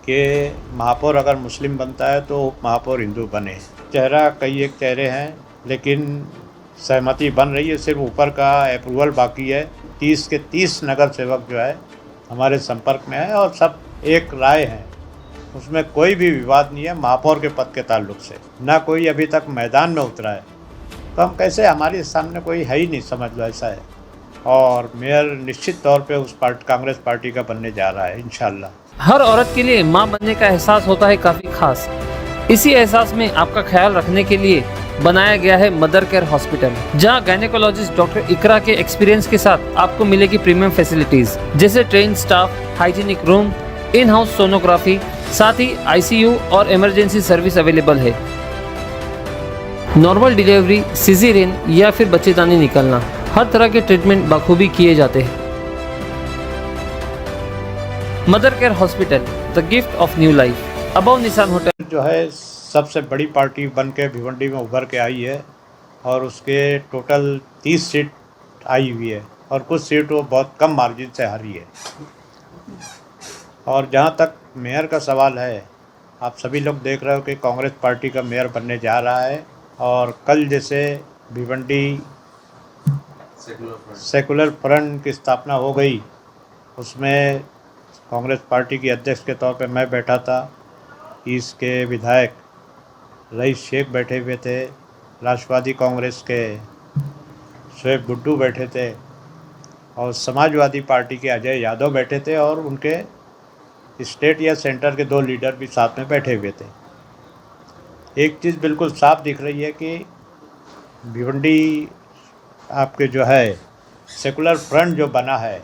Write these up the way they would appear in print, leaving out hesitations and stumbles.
कि महापौर अगर मुस्लिम बनता है तो उप महापौर हिंदू बने। चेहरा कई एक चेहरे हैं, लेकिन सहमति बन रही है, सिर्फ ऊपर का अप्रूवल बाकी है। 30 के 30 नगर सेवक जो है हमारे संपर्क में है और सब एक राय हैं, उसमें कोई भी विवाद नहीं है महापौर के पद के ताल्लुक से। ना कोई अभी तक मैदान में उतरा है, तो हम कैसे, हमारे सामने कोई है ही नहीं, समझ लो ऐसा है। और मेयर निश्चित तौर पे उस कांग्रेस पार्टी का बनने जा रहा है इंशाल्लाह। हर औरत के लिए मां बनने का एहसास होता है काफी खास। इसी एहसास में आपका ख्याल रखने के लिए बनाया गया है मदर केयर हॉस्पिटल, जहां गायनेकोलॉजिस्ट डॉक्टर इकरा के एक्सपीरियंस के साथ आपको मिलेगी प्रीमियम फैसिलिटीज, जैसे train staff, hygienic room, in house sonography, साथ ही आईसीयू और इमरजेंसी सर्विस अवेलेबल है। नॉर्मल डिलीवरी, सिजेरियन या फिर बच्चेदानी निकलना, हर तरह के ट्रीटमेंट बखूबी किए जाते हैं। Mother care hospital, the gift of new life, above निशान होटल जो है सबसे बड़ी पार्टी बन के भिवंडी में उभर के आई है और उसके टोटल 30 सीट आई हुई है और कुछ सीट वो बहुत कम मार्जिन से हारी है। और जहाँ तक मेयर का सवाल है, आप सभी लोग देख रहे हो कि कांग्रेस पार्टी का मेयर बनने जा रहा है। और कल जैसे भिवंडी सेकुलर फ्रंट की स्थापना हो गई, उसमें कांग्रेस पार्टी की अध्यक्ष के तौर पे मैं बैठा था, इसके विधायक रईस शेख बैठे हुए थे, राष्ट्रवादी कांग्रेस के शोएब गुड्डू बैठे थे और समाजवादी पार्टी के अजय यादव बैठे थे और उनके स्टेट या सेंटर के 2 लीडर भी साथ में बैठे हुए थे। एक चीज़ बिल्कुल साफ दिख रही है कि भिवंडी आपके जो है सेकुलर फ्रंट जो बना है,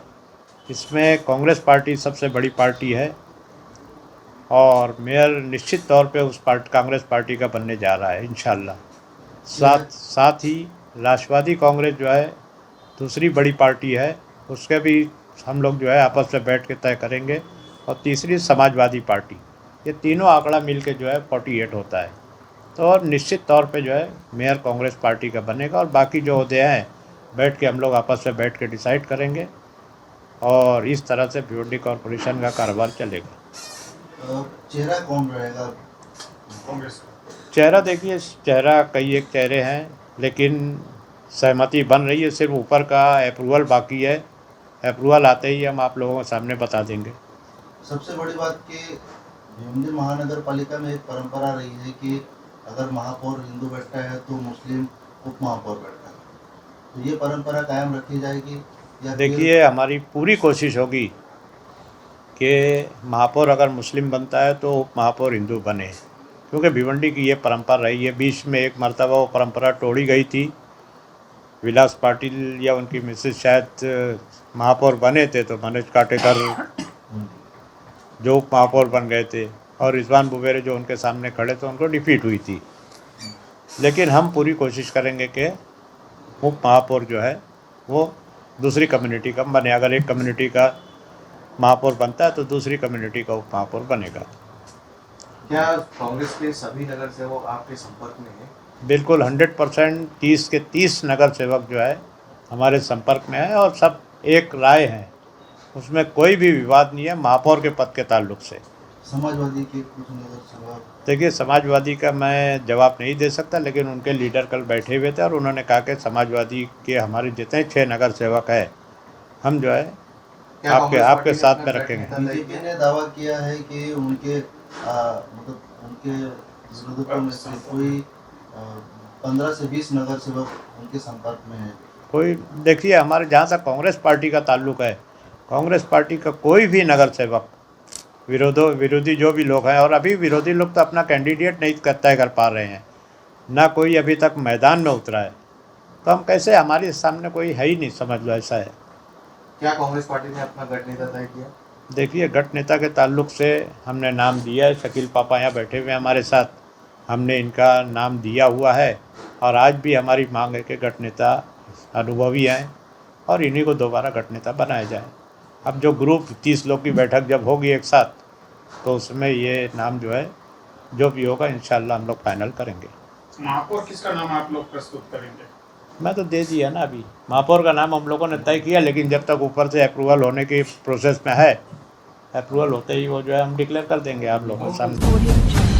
इसमें कांग्रेस पार्टी सबसे बड़ी पार्टी है और मेयर निश्चित तौर पे उस कांग्रेस पार्टी का बनने जा रहा है इंशाल्लाह। साथ ही राष्ट्रवादी कांग्रेस जो है दूसरी बड़ी पार्टी है, उसके भी हम लोग जो है आपस में बैठ के तय करेंगे। और तीसरी समाजवादी पार्टी, ये तीनों आंकड़ा मिल के जो है 48 होता है। तो और निश्चित तौर पे जो है मेयर कांग्रेस पार्टी का बनेगा और बाकी जो होते हैं बैठ के हम लोग आपस में बैठ के डिसाइड करेंगे और इस तरह से भिवंडी कॉरपोरेशन का कारोबार चलेगा। चेहरा कौन रहेगा कांग्रेस का? चेहरा देखिए, चेहरा कई एक चेहरे हैं, लेकिन सहमति बन रही है, सिर्फ ऊपर का अप्रूवल बाकी है। अप्रूवल आते ही हम आप लोगों के सामने बता देंगे। सबसे बड़ी बात कि भिवंडी महानगर पालिका में एक परंपरा रही है कि अगर महापौर हिंदू बैठता है तो मुस्लिम उप महापौर बैठता है, तो ये परंपरा कायम रखी जाएगी या? देखिए, हमारी पूरी कोशिश होगी कि महापौर अगर मुस्लिम बनता है तो उप महापौर हिंदू बने, क्योंकि भिवंडी की ये परंपरा रही है। बीच में एक मर्तबा वो परंपरा तोड़ी गई थी, विलास पाटिल या उनकी मिसेज शायद महापौर बने थे, तो मनोज काटेकर जो उप महापौर बन गए थे और रिजवान बुबेरे जो उनके सामने खड़े थे, उनको डिफीट हुई थी। लेकिन हम पूरी कोशिश करेंगे कि उप महापौर जो है वो दूसरी कम्युनिटी का बने। अगर एक कम्युनिटी का महापौर बनता है तो दूसरी कम्युनिटी का उप महापौर बनेगा। क्या कांग्रेस के सभी नगर सेवक आपके संपर्क में हैं? बिल्कुल 100%। 30 के 30 नगर सेवक जो है हमारे संपर्क में है और सब एक राय हैं, उसमें कोई भी विवाद नहीं है महापौर के पद के ताल्लुक से। समाजवादी के कुछ नगर सेवक? देखिए, समाजवादी का मैं जवाब नहीं दे सकता, लेकिन उनके लीडर कल बैठे हुए थे और उन्होंने कहा कि समाजवादी के हमारे जितने 6 नगर सेवक हैं, हम जो है आपके साथ में रखेंगे। बीजेपी ने दावा किया है कि उनके मतलब उनके विरोधियों में से कोई 15 से 20 नगर सेवक उनके संपर्क में है। कोई, देखिए, हमारे जहाँ तक कांग्रेस पार्टी का ताल्लुक है, कांग्रेस पार्टी का कोई भी नगर सेवक विरोधी जो भी लोग हैं, और अभी विरोधी लोग तो अपना कैंडिडेट नहीं तय कर पा रहे हैं, ना कोई अभी तक मैदान में उतरा है, तो हम कैसे, हमारे सामने कोई है ही नहीं, समझ लो ऐसा है। क्या कांग्रेस पार्टी ने अपना गठ नेता तय किया? देखिए, गठ नेता के ताल्लुक से हमने नाम दिया है, शकील पापा यहाँ बैठे हुए हैं हमारे साथ, हमने इनका नाम दिया हुआ है और आज भी हमारी मांग है कि गठ नेता अनुभवी हैं और इन्हीं को दोबारा गठ नेता बनाया जाए। अब जो ग्रुप 30 लोग की बैठक जब होगी एक साथ, तो उसमें ये नाम जो है जो भी होगा इंशाल्लाह हम लोग फाइनल करेंगे। महापौर किसका नाम आप लोग प्रस्तुत करेंगे? मैं तो दे दिया ना, अभी महापौर का नाम हम लोगों ने तय किया, लेकिन जब तक ऊपर से अप्रूवल होने की प्रोसेस में है अप्रूवल होते ही वो जो है हम डिक्लेयर कर देंगे आप लोगों के सामने। Audio Jungle.